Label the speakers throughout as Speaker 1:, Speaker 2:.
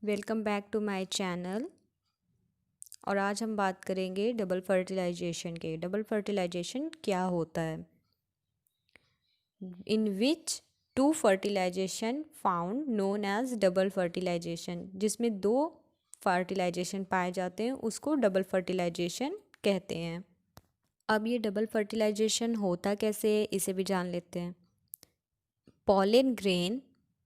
Speaker 1: Welcome back to my channel. और आज हम बात करेंगे डबल फर्टिलाइजेशन के। डबल फर्टिलाइजेशन क्या होता है? In which two fertilization found known as double fertilization, जिसमें दो फर्टिलाइजेशन पाए जाते हैं उसको डबल फर्टिलाइजेशन कहते हैं। अब ये डबल फर्टिलाइजेशन होता कैसे है इसे भी जान लेते हैं। पॉलन ग्रेन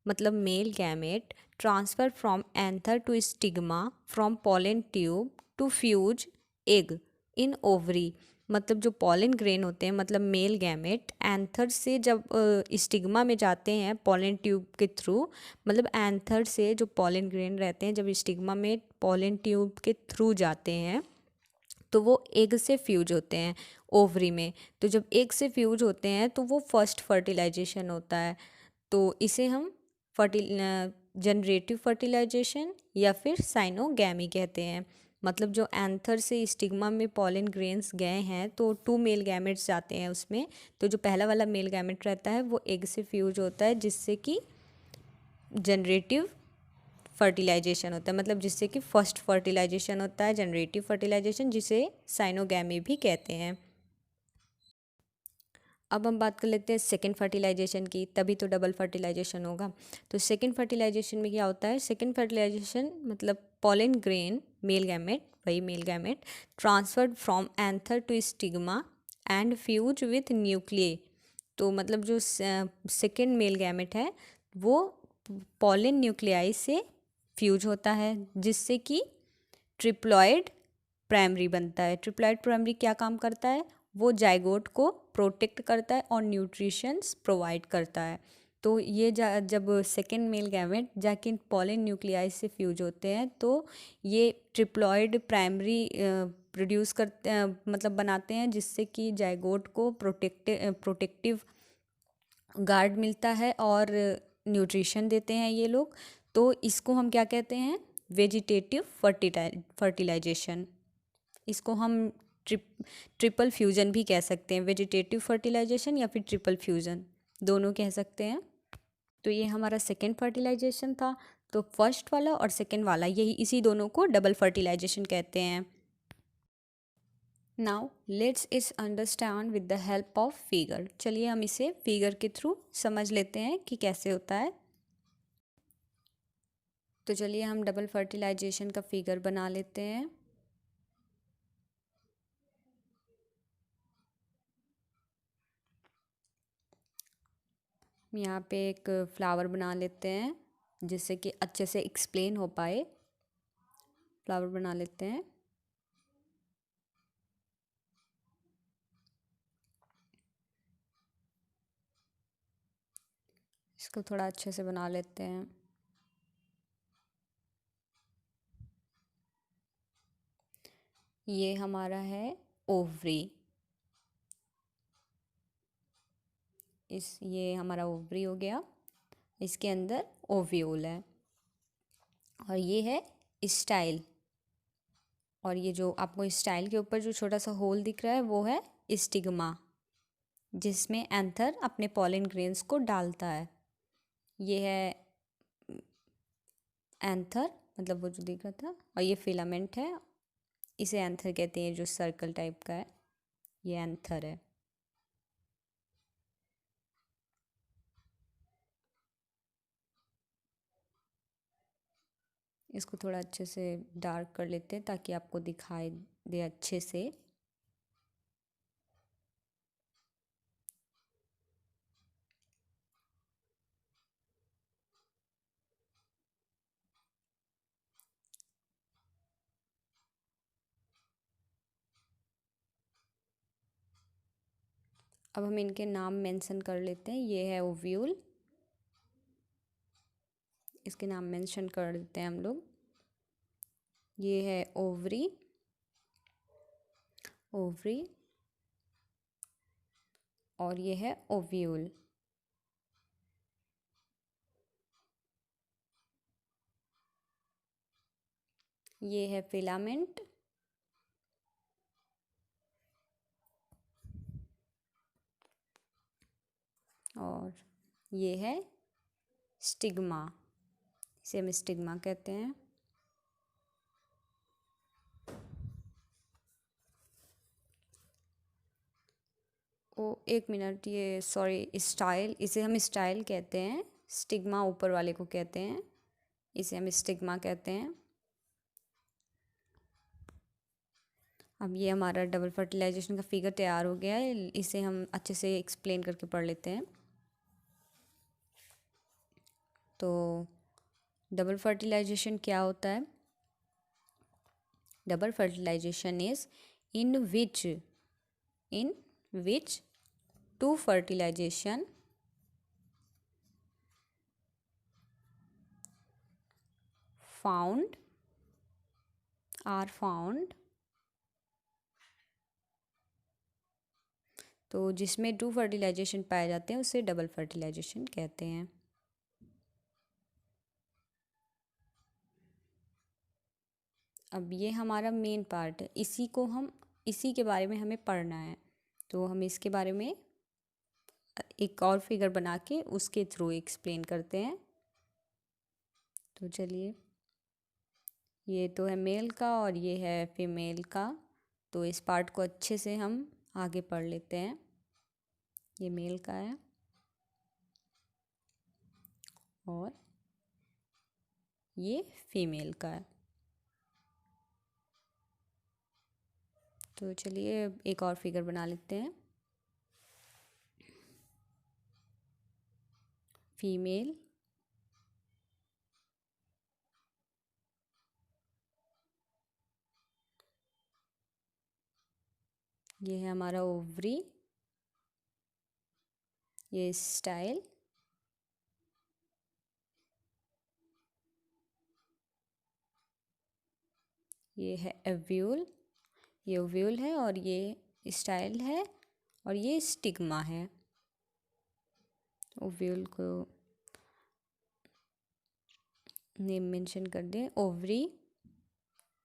Speaker 1: मतलब male gamete transfer from anther to stigma from pollen tube to fuse egg in ovary. मतलब जो पॉलन ग्रेन होते हैं मतलब मेल गैमेट एंथर से जब स्टिग्मा में जाते हैं पॉलन ट्यूब के थ्रू, मतलब एंथर से जो पॉलन ग्रेन रहते हैं जब स्टिग्मा में पॉलन ट्यूब के थ्रू जाते हैं तो वो एग से फ्यूज होते हैं ओवरी में। तो जब एग से फ्यूज होते हैं तो वो फर्स्ट फर्टिलाइजेशन होता है। तो इसे हम जनरेटिव फर्टिलाइजेशन या फिर साइनोगैमी कहते हैं। मतलब जो एंथर से स्टिग्मा में पॉलन ग्रेन्स गए हैं तो टू मेल गैमेट्स जाते हैं उसमें। तो जो पहला वाला मेल गैमेट रहता है वो एग से फ्यूज होता है जिससे कि जनरेटिव फर्टिलाइजेशन होता है, मतलब जिससे कि फर्स्ट फर्टिलाइजेशन होता है जनरेटिव फर्टिलाइजेशन, जिसे साइनोगैमी भी कहते हैं। अब हम बात कर लेते हैं सेकेंड फर्टिलाइजेशन की, तभी तो डबल फर्टिलाइजेशन होगा। तो सेकेंड फर्टिलाइजेशन में क्या होता है? सेकेंड फर्टिलाइजेशन मतलब पॉलन ग्रेन मेल गैमेट, वही male gamete transferred from anther to stigma and fuse with nuclei. तो मतलब जो सेकेंड मेल गैमेट है वो पॉलन न्यूक्लियाई से फ्यूज होता है जिससे कि ट्रिप्लॉइड प्राइमरी बनता है। ट्रिप्लॉइड प्राइमरी क्या काम करता है? वो जाइगोट को प्रोटेक्ट करता है और न्यूट्रिशंस प्रोवाइड करता है। तो ये जब सेकेंड मेल गैमेट जाके पॉलन न्यूक्लियाई से फ्यूज होते हैं तो ये ट्रिप्लॉइड प्राइमरी प्रोड्यूस करते मतलब बनाते हैं जिससे कि जाइगोट को प्रोटेक्टिव गार्ड मिलता है और न्यूट्रिशन देते हैं ये लोग। तो इसको हम क्या कहते हैं? Vegetative fertilization. इसको हम ट्रिपल फ्यूजन भी कह सकते हैं। वेजिटेटिव फर्टिलाइजेशन या फिर ट्रिपल फ्यूजन दोनों कह सकते हैं। तो ये हमारा सेकेंड फर्टिलाइजेशन था। तो फर्स्ट वाला और सेकेंड वाला यही इसी दोनों को डबल फर्टिलाइजेशन कहते हैं। नाउ लेट्स इस understand with the help of figure. चलिए हम इसे फिगर के थ्रू समझ लेते हैं कि कैसे होता है। तो चलिए हम डबल फर्टिलाइजेशन का फिगर बना लेते हैं। यहाँ पे एक फ्लावर बना लेते हैं जिससे कि अच्छे से एक्सप्लेन हो पाए। फ्लावर बना लेते हैं। इसको थोड़ा अच्छे से बना लेते हैं। ये हमारा है ओवरी। ये हमारा ओवरी हो गया। इसके अंदर ओव्यूल है और ये है स्टाइल। और ये जो आपको स्टाइल के ऊपर जो छोटा सा होल दिख रहा है वो है स्टिग्मा, जिसमें एंथर अपने पॉलन ग्रेन्स को डालता है। ये है एंथर, मतलब वो जो दिख रहा था, और ये फिलामेंट है। इसे एंथर कहते हैं जो सर्कल टाइप का है, ये एंथर है। इसको थोड़ा अच्छे से डार्क कर लेते हैं ताकि आपको दिखाई दे अच्छे से। अब हम इनके नाम मेंशन कर लेते हैं। ये है ओव्यूल, इसके नाम मेंशन कर देते हैं हम लोग। ये है ओवरी, ओवरी, और ये है ओव्यूल। ये है फिलामेंट, और ये है स्टिग्मा, इसे हम स्टिग्मा कहते हैं। एक मिनट, ये सॉरी, स्टाइल, इसे हम स्टाइल कहते हैं, स्टिग्मा ऊपर वाले को कहते हैं, इसे हम स्टिग्मा कहते हैं। अब ये हमारा डबल फर्टिलाइजेशन का फिगर तैयार हो गया है, इसे हम अच्छे से एक्सप्लेन करके पढ़ लेते हैं। तो डबल फर्टिलाइजेशन क्या होता है? Double fertilization is in which two fertilization are found, तो जिसमें टू फर्टिलाइजेशन पाए जाते हैं उसे डबल फर्टिलाइजेशन कहते हैं। अब ये हमारा मेन पार्ट है, इसी के बारे में हमें पढ़ना है, तो हम इसके बारे में एक और फिगर बना के उसके थ्रू एक्सप्लेन करते हैं। तो चलिए, ये तो है मेल का और ये है फीमेल का, तो इस पार्ट को अच्छे से हम आगे पढ़ लेते हैं। ये मेल का है और ये फीमेल का है। तो चलिए एक और फिगर बना लेते हैं। फीमेल, ये है हमारा ओवरी, ये स्टाइल, ये है एव्यूल, ये ओव्यूल है और ये स्टाइल है और ये स्टिग्मा है। ओव्यूल को नेम मेंशन कर दें, ओवरी,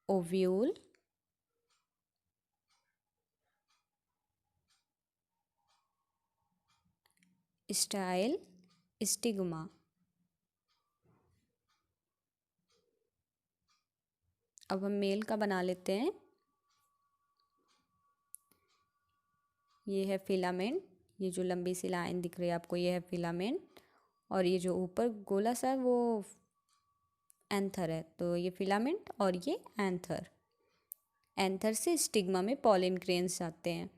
Speaker 1: ओव्यूल, स्टाइल, स्टिग्मा। अब हम मेल का बना लेते हैं। ये है फिलामेंट, ये जो लंबी सी लाइन दिख रही है आपको, ये है फिलामेंट, और ये जो ऊपर गोला सा है वो एंथर है। तो ये फिलामेंट और ये एंथर, एंथर से स्टिग्मा में पॉलन ग्रेन्स आते हैं।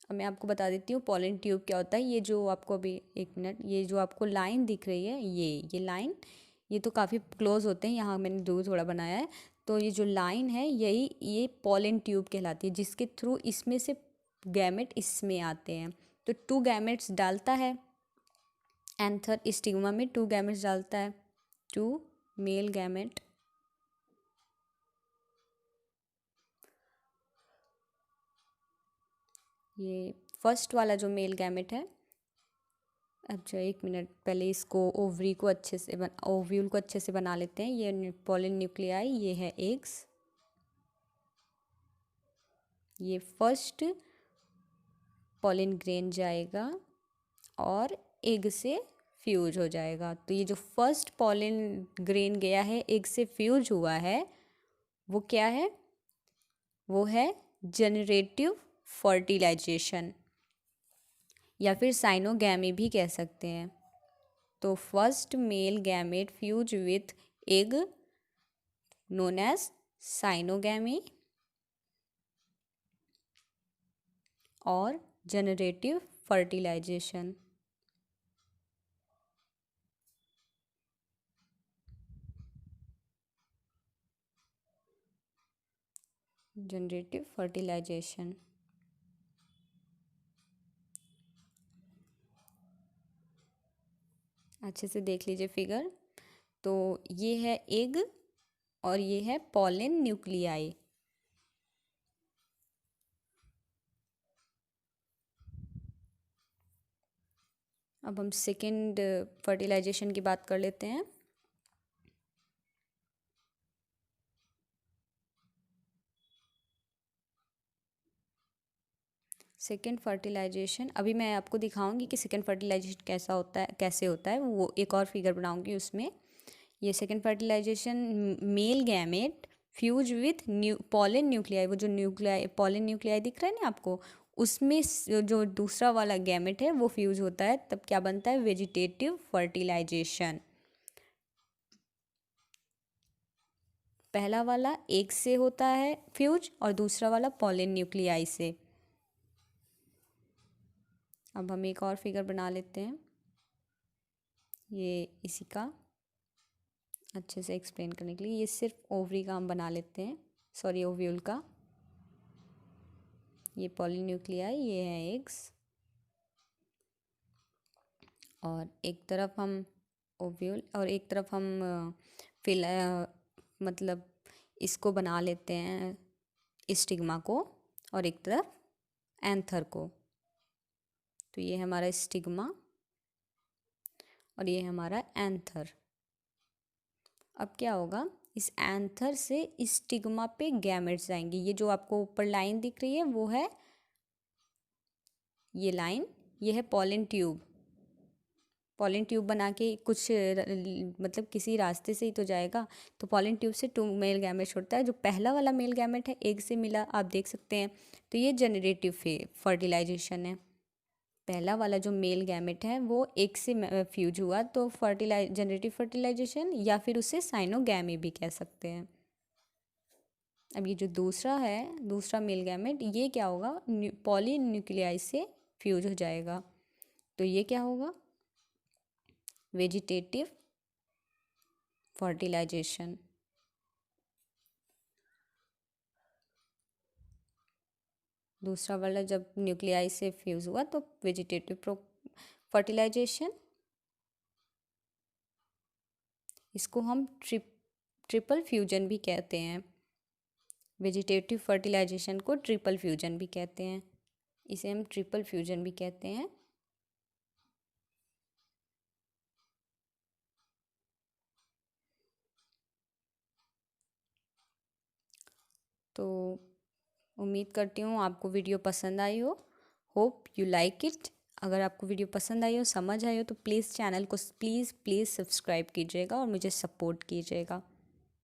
Speaker 1: अब मैं आपको बता देती हूँ पॉलन ट्यूब क्या होता है। ये जो आपको अभी, एक मिनट, ये जो आपको लाइन दिख रही है, ये लाइन, ये तो काफ़ी क्लोज होते हैं, यहाँ मैंने दूर थोड़ा बनाया है। तो ये जो लाइन है ये पॉलन ट्यूब कहलाती है, जिसके थ्रू इसमें से गैमेट इसमें आते हैं। तो 2 गैमेट्स डालता है एंथर, स्टिग्मा में 2 गैमेट्स डालता है, 2 मेल गैमेट। ये फर्स्ट वाला जो मेल गैमेट है। अच्छा एक मिनट, पहले इसको ओवरी को अच्छे से ओव्यूल को अच्छे से बना लेते हैं। ये पॉलन न्यूक्लियाई, ये है एग्स, ये फर्स्ट पॉलन ग्रेन जाएगा और एग से फ्यूज हो जाएगा। तो ये जो फर्स्ट पॉलन ग्रेन गया है, एग से फ्यूज हुआ है, वो क्या है? वो है जनरेटिव फर्टिलाइजेशन, या फिर साइनोगैमी भी कह सकते हैं। तो first male gamete fuse with egg known as syngamy और जनरेटिव फर्टिलाइजेशन। जनरेटिव फर्टिलाइजेशन, अच्छे से देख लीजिए फिगर। तो ये है एग और ये है पॉलन न्यूक्लियाई। अब हम सेकेंड फर्टिलाइजेशन की बात कर लेते हैं। सेकेंड फर्टिलाइजेशन अभी मैं आपको दिखाऊंगी कि सेकेंड फर्टिलाइजेशन कैसा होता है, कैसे होता है, वो एक और फिगर बनाऊंगी उसमें। ये second fertilization, male gamete fuse with pollen nuclei, वो जो न्यूक्लियाई, पॉलन न्यूक्लियाई दिख रहा है ना आपको, उसमें जो दूसरा वाला गैमेट है वो फ्यूज होता है, तब क्या बनता है, वेजिटेटिव फर्टिलाइजेशन। पहला वाला एग से होता है फ्यूज और दूसरा वाला पॉलन न्यूक्लियाई से। अब हम एक और फिगर बना लेते हैं, ये इसी का अच्छे से एक्सप्लेन करने के लिए। ये सिर्फ ओवरी का हम बना लेते हैं, सॉरी ओव्यूल का। ये पॉलीन्यूक्लियाई, ये है एग्स, और एक तरफ हम ओव्यूल और एक तरफ हम फिल मतलब इसको बना लेते हैं स्टिग्मा को, और एक तरफ एंथर को। तो ये हमारा स्टिग्मा और ये हमारा एंथर। अब क्या होगा, इस एंथर से स्टिग्मा पे गैमेट्स आएंगे। ये जो आपको ऊपर लाइन दिख रही है वो है ये लाइन, ये है पॉलन ट्यूब। पॉलन ट्यूब बना के कुछ मतलब किसी रास्ते से ही तो जाएगा। तो पॉलन ट्यूब से 2 मेल गैमेट छोड़ता है। जो पहला वाला मेल गैमेट है एग से मिला, आप देख सकते हैं। तो ये जनरेटिव फर्टिलाइजेशन है। पहला वाला जो मेल गैमेट है वो एग से फ्यूज हुआ, तो जनरेटिव फर्टिलाइजेशन, या फिर उसे साइनोगैमी भी कह सकते हैं। अब ये जो दूसरा है, दूसरा मेल गैमेट, ये क्या होगा, पॉलीन्यूक्लियाई से फ्यूज हो जाएगा। तो ये क्या होगा, वेजिटेटिव फर्टिलाइजेशन। दूसरा वाला जब न्यूक्लियाई से फ्यूज हुआ तो वेजिटेटिव फर्टिलाइजेशन। इसको हम ट्रिपल फ्यूजन भी कहते हैं। वेजिटेटिव फर्टिलाइजेशन को ट्रिपल फ्यूजन भी कहते हैं, इसे हम ट्रिपल फ्यूजन भी कहते हैं। तो उम्मीद करती हूँ आपको वीडियो पसंद आई हो। Hope you like it. अगर आपको वीडियो पसंद आई हो, समझ आई हो, तो प्लीज़ चैनल को प्लीज़ सब्सक्राइब कीजिएगा और मुझे सपोर्ट कीजिएगा।